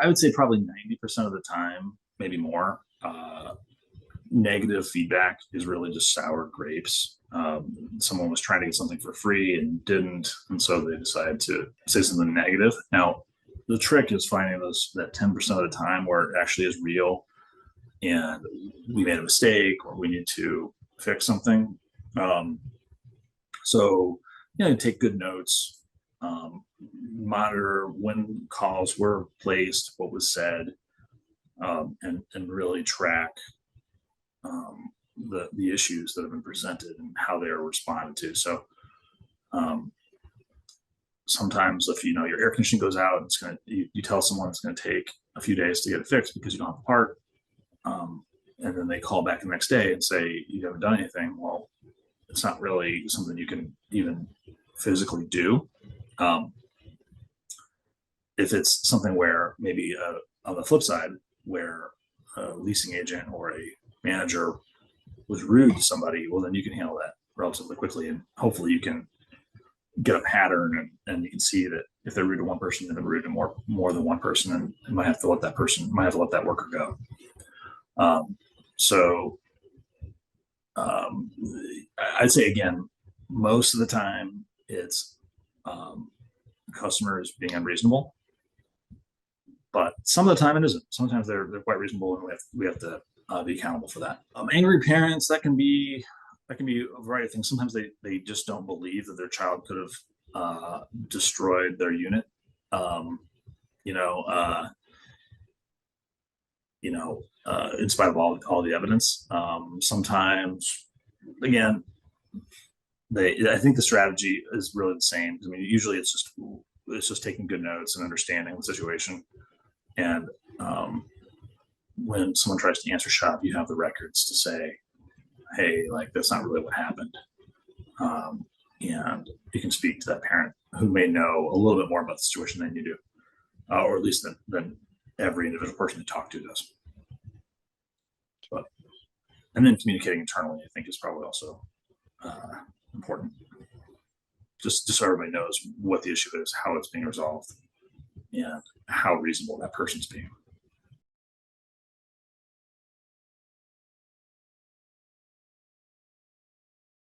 I would say probably 90% of the time, maybe more, negative feedback is really just sour grapes. Someone was trying to get something for free and didn't, and so they decided to say something negative. Now, the trick is finding those that 10% of the time where it actually is real, and we made a mistake or we need to fix something. Um, so, take good notes, monitor when calls were placed, what was said, and really track the issues that have been presented and how they are responded to. So um, sometimes if your air conditioning goes out, it's gonna you tell someone it's gonna take a few days to get it fixed because you don't have a part, and then they call back the next day and say you haven't done anything. Well, it's not really something you can even physically do. Um, if it's something where maybe on the flip side, where a leasing agent or a manager was rude to somebody, well, then you can handle that relatively quickly, and hopefully you can get a pattern, and you can see that if they're rude to one person, then they're rude to more than one person, and you might have to let that worker go. So I'd say again, most of the time it's customers being unreasonable, but some of the time it isn't. Sometimes they're quite reasonable, and we have to be accountable for that. Angry parents, that can be a variety of things. Sometimes they just don't believe that their child could have destroyed their unit. Um, you know, uh, in spite of all the evidence. Sometimes, again, I think the strategy is really the same. I mean, usually it's just taking good notes and understanding the situation. And when someone tries to answer shop, you have the records to say, hey, like that's not really what happened. And you can speak to that parent who may know a little bit more about the situation than you do, or at least than every individual person you talk to does. But and then communicating internally, I think, is probably also important. Just so everybody knows what the issue is, how it's being resolved, and how reasonable that person's being.